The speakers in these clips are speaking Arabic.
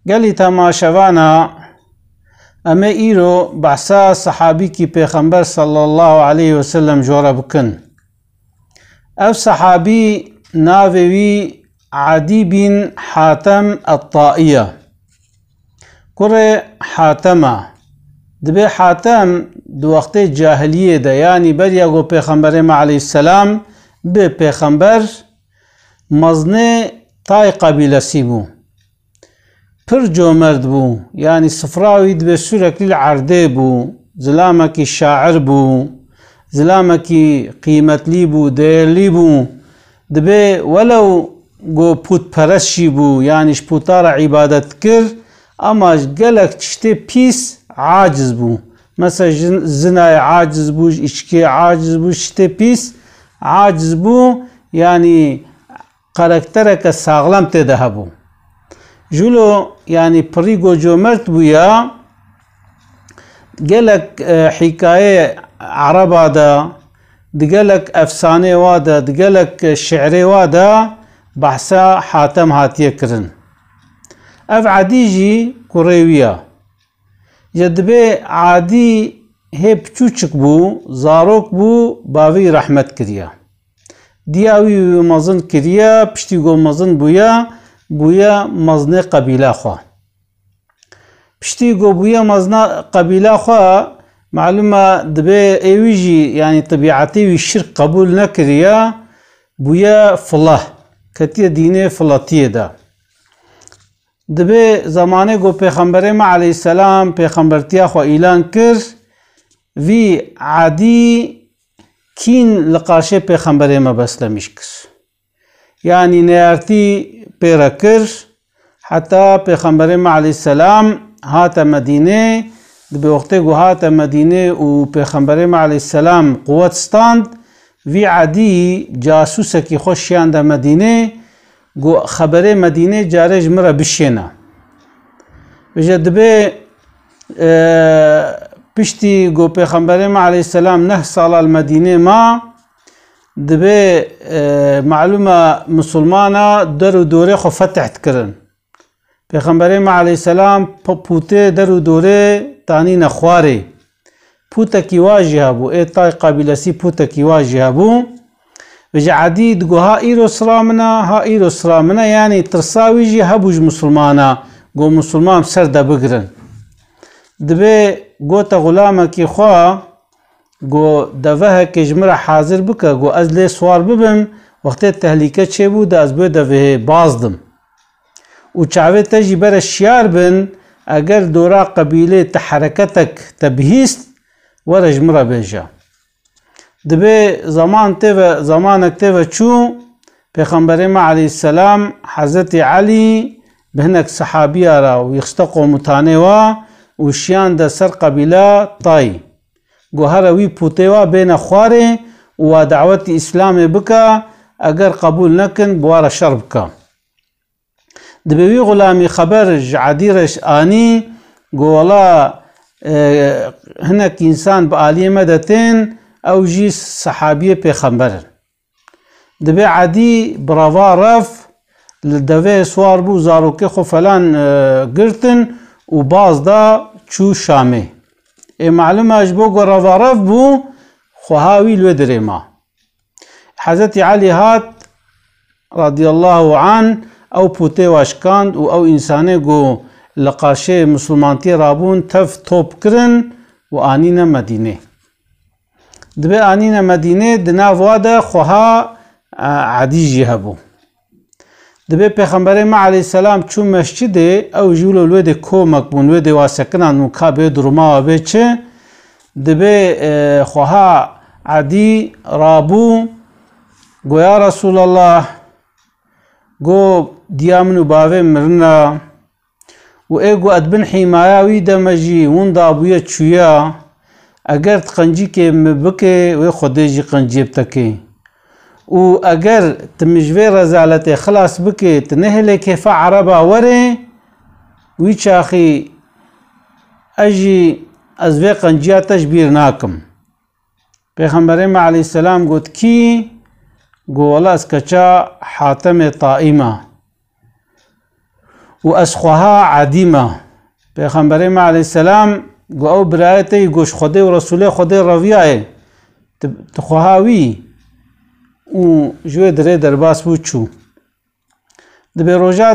قالي تماشوانا اما ايرو بحثا صحابي كي پیغمبر صلى الله عليه وسلم جورا بكن. او صحابي ناوي عدي بن حاتم الطائية كره حاتمه دبي حاتم دو وقت جاهلیه ده يعني بریا گو پیغمبر ما علیه السلام به پیغمبر مزنه تای قبیله سی بو پر جومرد بو يعني صفراوي دبي سورك للعرده بو زلامكي شاعر بو زلامكي قيمت لي بو دير لي بو دبي ولو گو پوت پرشی بو يعني شپوتار عبادت كر اما قلق تشتي بيس عاجز بو مثلا زنا عاجز بو اشكي عاجز بو شتي بيس عاجز بو يعني قرقترك ساغلم تدهبو جولو يعني بريغو جومرت بويا قالك حكاية عربة دا دقالك افسانة وادا دقالك شعري وادا بحثا حاتم هاتيه كرن اف عديجي كوريويا جدبه عادي هي بچوچك بو زاروك بو باوي رحمت كريا دياوي مزن كريا پشتي گو مزن بويا مزن قبيلة خوا پشتي گو بويا مزن قبيلة خوا معلومة دبه ايويجي يعني طبيعتي الشرك قبول نكريا بويا فله كتير دينه فلاتيه دا دبه زمانه گو پیغمبر ما علیه السلام پیغمبرتیا خو اعلان کر وی عادی کین لقاشه پیغمبر ما بسلمش کس يعني نيارتي بيركر حتى پیغمبر ما علیه السلام هات مدینه دبه وقته گو هات مدینه و پیغمبر ما علیه السلام قوت ستاند وی عادی جاسوسه کی خوشیان دا مدینه گو خبر مدینه جارج مرا بشینا بجد به پشتی گو پیغمبر ما علیه السلام 9 سال المدینه ما دبه معلومه مسلمانا در و دوره خو فتحت کرن پیغمبر ما علیه السلام پوته در و دوره تانی نخواره پوته کی واجه بو ایتای قابل سی پوته کی واجه بو وجه عديد گو ها ايرو سرامنا يعني ترساوي جي هبوج مسلمانا گو مسلمان سر دا بگرن دبه گو تا غلامه کی خواه گو دوه که جمره حاضر بکه گو از لی سوار ببم وقت تهلیکه چه بود از بو دوه بازدم و چاوه تجی بر شیار بن اگر دورا قبیله تحرکتک تبهیست ور جمره بیجا دبه زمانك تيفا چو پیغمبر ما علیه السلام حضرت علی بهنك صحابیه را و یخستقو متانه و شیان دا سر قبیله طای گو هروی پوتیوا بین خواره و دعوت اسلام بکا اگر قبول نکن بوار شر بکا دبه وی غلامی خبر عدیرش آنی گو والله هنك انسان بآلی مدتين او جي صحابيه پیغمبر دبي عادي براوا رف لدوي سوار بو زاروكي خو فلان گرتن و باز دا چو شامه معلومه اجبو گو روا رف بو خو هاوي لو دريما حضرت علي هات رضي الله عنه او پوته واشکاند و او انسانه گو لقاشه مسلمانتي رابون تف توب کرن و آنين مدينه دبه آنين مدينه دنا وادا خوها عديجي هبو دبه پیغمبر ما علیه السلام چون مسجده او جولو لوید کومک بون لوید واسکنان مکابه درما و بچه دبه خوها عدی رابو گو یا رسول الله گو دیامنو باوه مرنا و ایگو ادبن حمایاوی دمجی ون دابویا چویا اگر تقنجی که مبکه و خودجی قنجیب تکه و اگر تمجوی رزالت خلاص بکه تنهله کیف عربا وره وی چاخی اجی از وی قنجیاتش بیر ناکم پیغمبر ما علیه السلام گوت کی گو والا از کچا حاتم طائمه و اسخوها عدیمه پیغمبر ما علیه السلام گو او برایتی گوش خوده و رسول خوده رویاه تخوهاوی و جوی دره درباس بود چو دبی روژا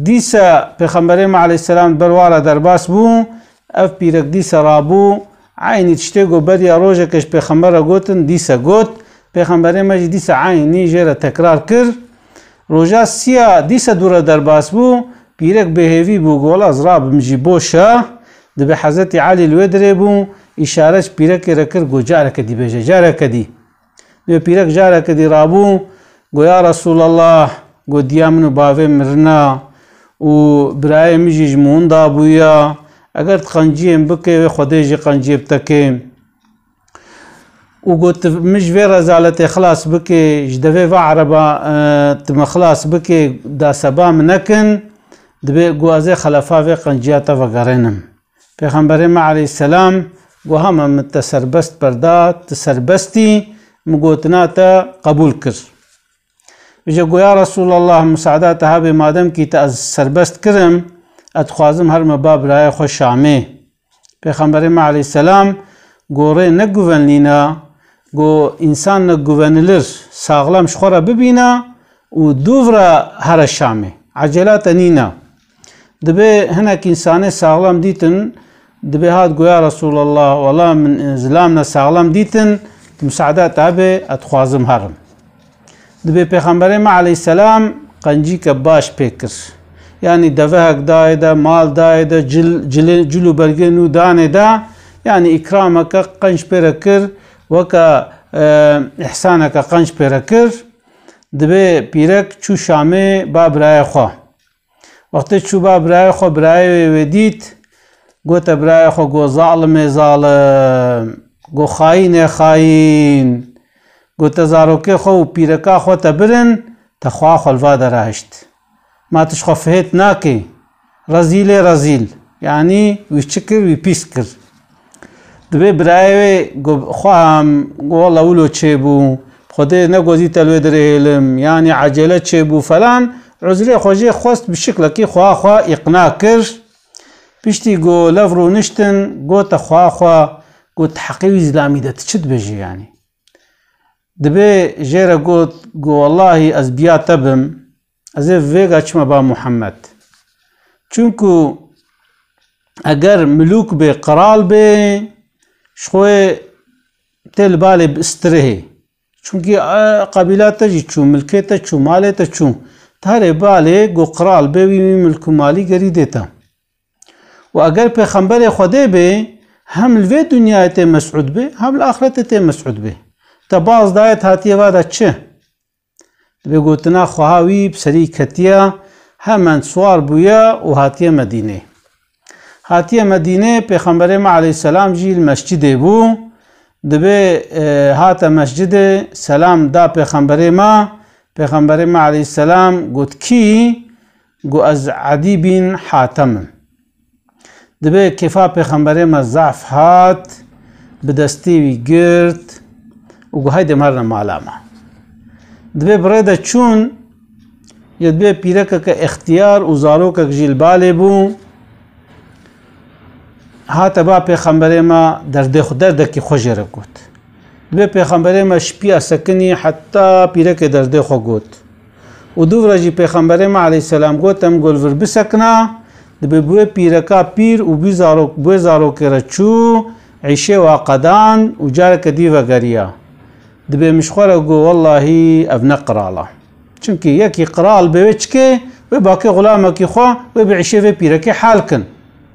دیسا پیغمبر ما علیه السلام بروارا درباس بو اف پیرک دیسا رابو عینی تشتی گو بریا روژا کش پیغمبر گوتن دیسا گوت پیغمبر ما جی دیسا عینی جیر تکرار کر روژا سیا دیسا دورا درباس بو پیرک بهوی بو گولا از راب مجی بوشا دبی حضرت علی الودره بو اشارش پیرک رکر گو جاره کدی بجه جاره کدی دبی پیرک جاره کدی رابو گو یا رسول الله گو دیامنو باوی مرنا و برای مجی جمون دابویا اگر تقنجیم بکه و خودی قنجیب تکیم و قلت مش في رزالة خلاص بكي جدفي في عربة تم خلاص بكي دا سبا منكن دبي قوازي خلفا في قنجياتا وقرينم پیغمبر ما عليه السلام قو هما متسربست بردا تسربستي مقوتناتا قبول كر بجا قو يا رسول الله مساعدات هابي مادم كي تسربست كرم اتخوازم هر مباب راي خوش شامي پیغمبر ما عليه السلام قوري نقوفن لنا گو انسان نگوونلر ساغلام شخورا ببینا و دوورا هر شامه عجلات نینا دبی هناك انسان ساغلام دیتن دبی هاد گو یا رسول الله والله من زلامنا ساغلام دیتن مساعدات هبه اتخوازم هرم دبی پیغمبر ما علیه السلام قنجی کباش پیکر یعنی دوهک دایده مال دایده جلو برگنو دانه دا یعنی اکرامک قنج پیرکر وكا إحسانك قنج بيركر دبي بيرك چو شامي باب راي خوا وقت چو باب راي خوا براي وديت قوت براي خوا قو ظالم ظالم قو خاين خاين قوت زاروكي خوا بيركا خوا تبرن تخوا خلفا دراشت ما تشخوا فهيت ناكي رزيل رزيل يعني ويشكر ويبيسكر دبی برای خواهم والله ولو چه بو خودی نگوزی تلوی درهلم یعنی عجله چه بو فلان عذری خوجی خواست بشکل کی خوا اقناع کر بشتی گو لفرو نشتن گو تخوا گو تحقیق اسلامی ده تشد بجی یعنی دبی جیره گو والله از بیا تبم از ویگا چما با محمد چونکو اگر ملوک به قرال به شوي تل بالي باستره چونكي قبيلات تجي چو ملكيتا چو ماليتا چو تاري بالي گو قرال بي ملك مالي گري ديتا و اگر پیغمبر خدا به هم الوی دنیا ته مسعود به هم الاخرت ته مسعود به تباز دایت هاتیه وادا چه به گوتنا خواهی بسری کتیا هم سوار بویا و هاتیه مدینه هاتیه مدینه پیغمبر ما علیه السلام جی المسجد بو دبی هات مسجد سلام دا پیغمبر ما علیه السلام گوت کی گو از عدی بن حاتم دبی کفا پیغمبر ما ضعف هات بدستی وی گرد و گو هایده مرنا معلامه دبی برده چون یدبی پیرکه که اختیار و زاروکه جیل باله بو هات با پیغمبر ما درد کی خوش رکوت به پیغمبر ما شپی سکنی حتی پیرک درد خو گوت و دو ورجی پیغمبر ما علیه السلام گوتم گل ور بسکنا به بو پیرکا پیر و بو زارو کرچو عیشه و قدان و جار کدی و گریا دبه مشخوره گو والله ابن قراله چونکی یکی قرال بوچکه و باقی غلامکی خو و بعیشه و پیرک حال کن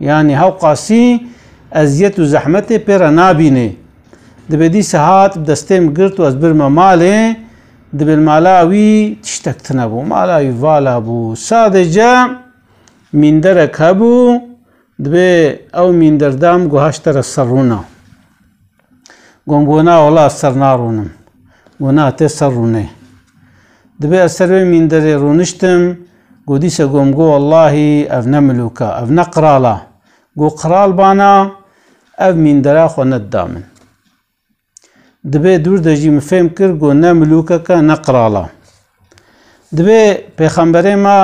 يعني هاو قاسي ازيت وزحمته بيرا نابيني دبدي ساعات بدستم قرت وازبر مالي دبل مالاوي تشتكتنا بو مالاوي فالا بو سادجا من درك هبو دبي او من دردام قهاشتر السرونا قنقونا والله السرنارونم قونا تسروني دبي السروي من دري رونشتم قديسة قومقو والله افنا ملوكا افنا قرالا قو قرال بانا اف من دراخ وندامن دبي دور دجي مفهم كر قو نا ملوكا كا نقرالا دبي پیغمبر ما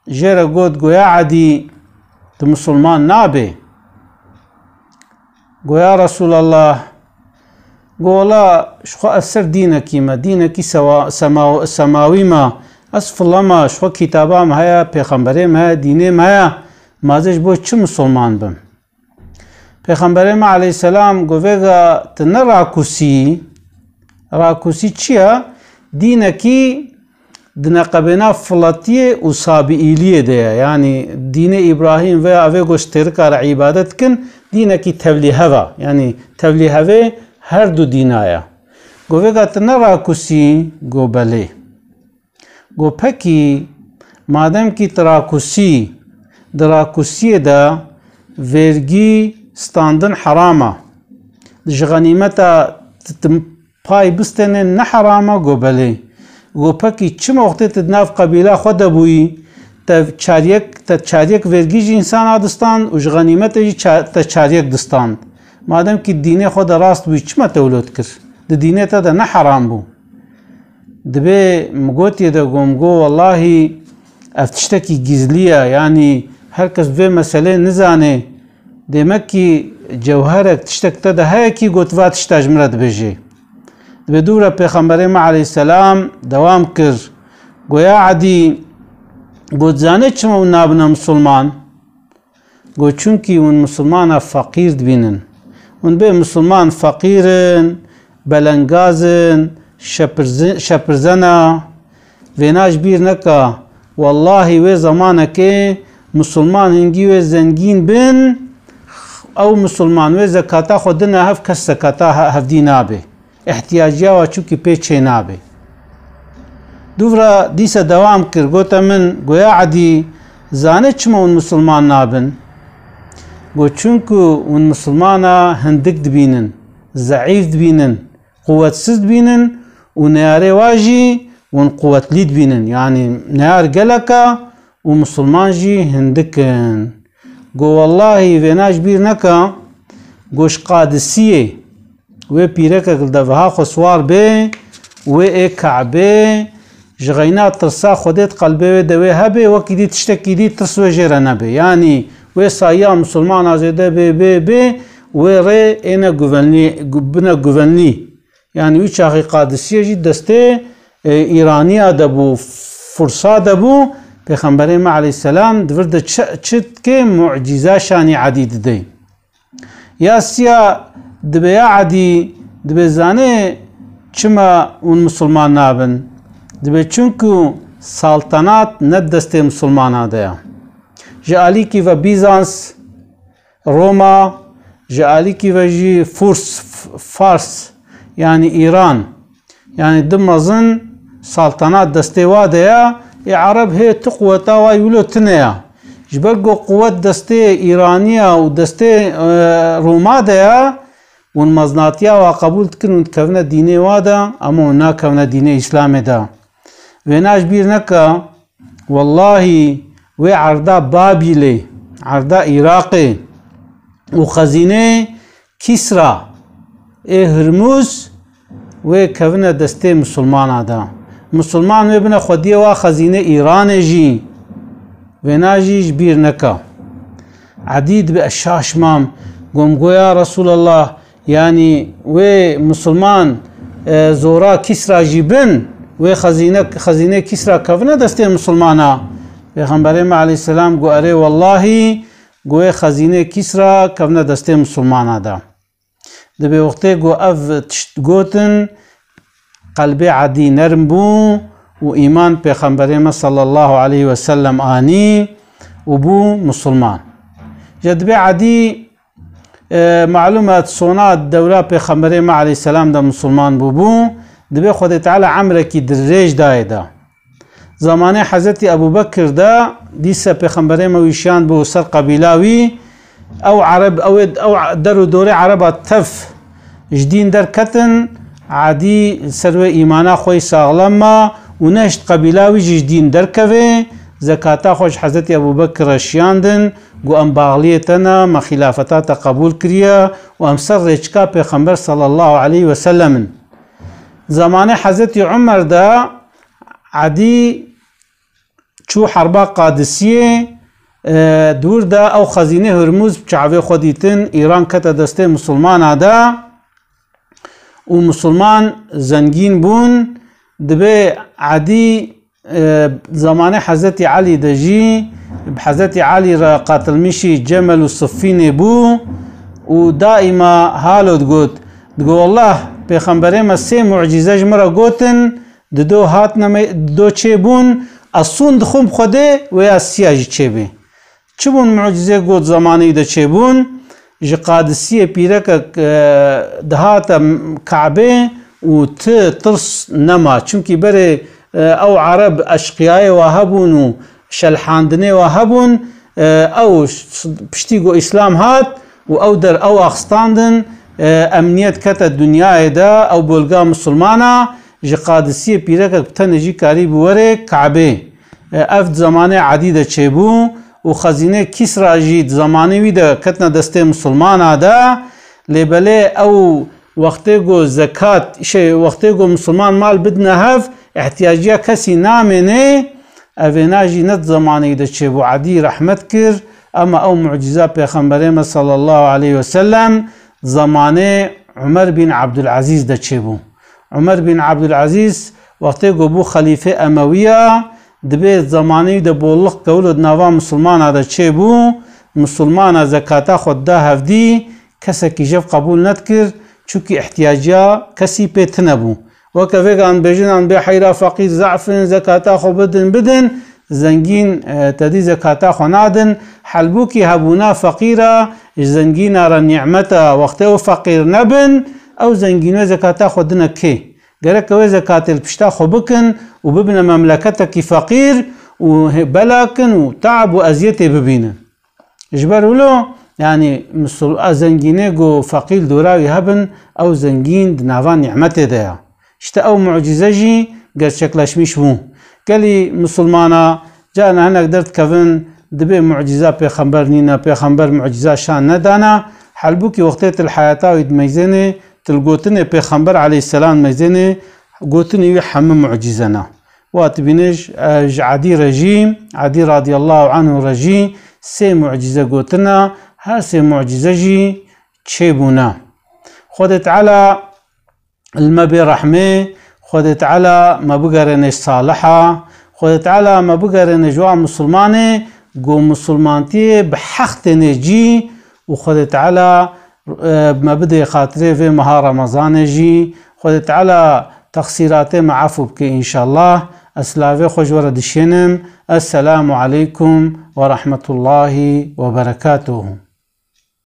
جيرا قوت قويا عدي مسلمان نابي قويا رسول الله قولا شخو أسر دينك ما دينك سماوي ما أسف الله ما شخو كتابا ما هيا پیغمبره ما هيا دينه ما هيا مازش بو چه مسلمان بم پیغمبره ما عليه السلام قويغا تنه راكوسي چيا دينكي دنقبنا فلاتيه و سابئيليه ده يعني دين إبراهيم و اوه گوشترکار عبادت کن دينكي تبليهوا يعني تبليهوا هر دو دينايا گوهگا تنه راكوسي گو بله گو پکی مادم کی تراكوسي دراكوسي دا vergi standın harama dış ganimeta pay bistene ne harama gobele go peki çim oxte tednav qabila xoda buyi ta çaryek vergi insan adistan uj ganimeta ta çaryek distan madem ki dine xoda rast buyi çima tevlot kir de dine ta da ne haram bu debe mgoti da gomgo vallahi eftişteki gizliya yani herkes ve mesele nizane demek ki cevherek tiştekte de heki gotvat tiştajmrat beji بدورة پیغمبر ما عليه السلام دوام کر گویا عدی گو زانه چما نابنا مسلمان گو چونکی اون مسلمان فقیر دبینن اون به مسلمان فقیرن بلنگازن شپرزنا ویناش بیر نکا والله و زمانه که مسلمان هنگی و زنگین بن او مسلمان و زکاتا خودنا هف کس زکاتا هف دینابه احتیاجیا و چوکی پیچه نابه دوورا دیسا دوام کر گوتا من گویا عدی زانه چما اون مسلمان نابن گو چونکو اون مسلمانا هندک دبینن ضعیف دبینن قوت سز دبینن و نیاره واجی اون قوت لی دبینن یعنی نیار گلکا و مسلمان جی هندکن گو والله ویناش بیر نکا گوش قادسیه و پیرک دفها خسوار به و کعبه جغینا ترسا خودت قلبه دوی هبه و کدی تشتکی دی ترسو جره نبه یعنی و سایا مسلمان آزاده به و ره اینا گوونلی یعنی وی چاقی قادسیه جی دسته ایرانی دبو فرسا دبو پیغمبر ما علیه السلام دورد چت که معجزه شانی عدید دی یا سیا دبیا عدی دبی زانه چما اون مسلمان نابن دبی چونکو سلطنات ند دست مسلمان آدیا جالی کی و بیزانس روما جالی کی و جی فارس yani İran yani dımazın saltanat destewa daya Arab he tuqwata wa yulutnaya jbego quwwat deste İraniya u deste Roma daya un maznatiya wa qabul tkin un kavna dine wada ama na kavna dine İslam da ve naj bir naka wallahi ve arda Babile arda Iraqi u khazine Kisra Hürmüz ve kavna deste Müslüman da مسلمان و بنا خودی و خزینه ایران جی و ناجیش بیر نکا عدید به اشاش مام گم گویا رسول الله یعنی و مسلمان زورا کسرا جیبن و خزینه کسرا کفنه دسته مسلمانا پیغمبر ما علیه السلام گو اره والله گو خزینه کسرا کفنه دسته مسلمانا دا دبی وقتی گو اف تشت گوتن قلب عدی نرم بو و ایمان پیغمبر ما صلی الله علیه و سلم آنی و بو مسلمان جدب عدی معلومات صونات دوله پیغمبر ما علیه السلام دا مسلمان بو دبی خود تعالی عمره کی دریج دایدا زمان حضرت ابو بکر دا دیسا پیغمبر ما ویشان بو سر قبیلاوی او عرب او در دور عرب تف جدین در کتن عادی سروی ایمانا خوی ساغلما و نشت قبیلاوی جدین درکوه زکاتا خوش حضرت ابو بکر رشیاندن گو ام باغلیتنا ما خلافتا قبول کریا و ام سر رچکا پیغمبر صلی الله علیه و سلم زمان حضرت عمر دا عادی چو حربا قادسیه دور دا او خزینه هرموز بچعوه خودیتن ایران کتا دسته مسلمان آده و مسلمان زنگین بون دبه عدی زمان حضرت علی دجی حضرت علی را قاتل میشی جمل و صفین بو و دائما حالو دگو والله پیغمبره ما سه معجزه جمرا گوتن دو هات دو چه بون اصون دخوم خوده و یا سیاجی چه بی چه بون معجزه گوت زمانی ده چه بون جی قادسیه پیرک دهات کعبه و ترس نما چونکی بره او عرب اشقیای وهبون و شلحاندنه وهبون او پشتیگو اسلام هات و او در او اخستاندن امنیت کتا دنیای دا او بولگا مسلمانا جی قادسیه پیرک بتنجی کاری بوره کعبه افت زمانه عدیده چه بو و خزینه کسرا جید زمانه ویده کتنا دسته مسلمانا دا لیبله او وقتی گو زکات وقتی گو مسلمان مال بدنا هف احتیاجیا کسی نامنه اوینا جی نت زمانه ده چه بو عدی رحمت کر اما او معجزه پیغمبر صلی الله علیه وسلم زمانه عمر بن عبدالعزیز ده چه بو عمر بن عبدالعزیز وقتی گو بو خلیفه امویه دبی زمانی ده بولق قولد نوا مسلمان ده چه بو مسلمان زکاتا خود ده هفدی کسی که جف قبول ند کرد چونکه احتیاجا کسی پیت نبو وکه ویگان بجنان به حیرا فقیر ضعفن زکاتا خو بدن زنگین تدی زکاتا خو نادن حلبو کی هبونا فقیرا زنگین را نعمتا وقت او فقیر نبن او زنگین زکاتا خو دنه کی گرک او زکات الپشتا خو بکن و ببن مملکتك فقیر و بلاکن و تعب و ازیت ببینن اجبرولو يعني زنگینه گو فقیر دوراوی هبن او زنگین دناوان نعمت ده اشتا او معجزه جی گر شکلش میش بو گلی مسلمانا جانا هنک درد کون دبی معجزه پیغمبر نینا پیغمبر معجزه شان ندانا حلبو کی وقتیت الحیاتا و ادمیزنه تلگوتن پیغمبر علیه السلام میزنه گوتن یو حمم معجزنا واتبینش عدی رجیم عدی رضی الله عنه رجی سه معجزه گوتنا ها سه معجزه جی چه بونا خود تعالی المبي رحمه خود تعالی ما بقرنش صالحه خود تعالی ما بقرن جوا مسلمانه گو مسلمانتی بحق نجی و خود تعالی ما بده خاطره في مها رمضان جي خود تعالى تقصيرات معفو بك إن شاء الله أسلافي خوش ورد الشنم السلام عليكم ورحمة الله وبركاته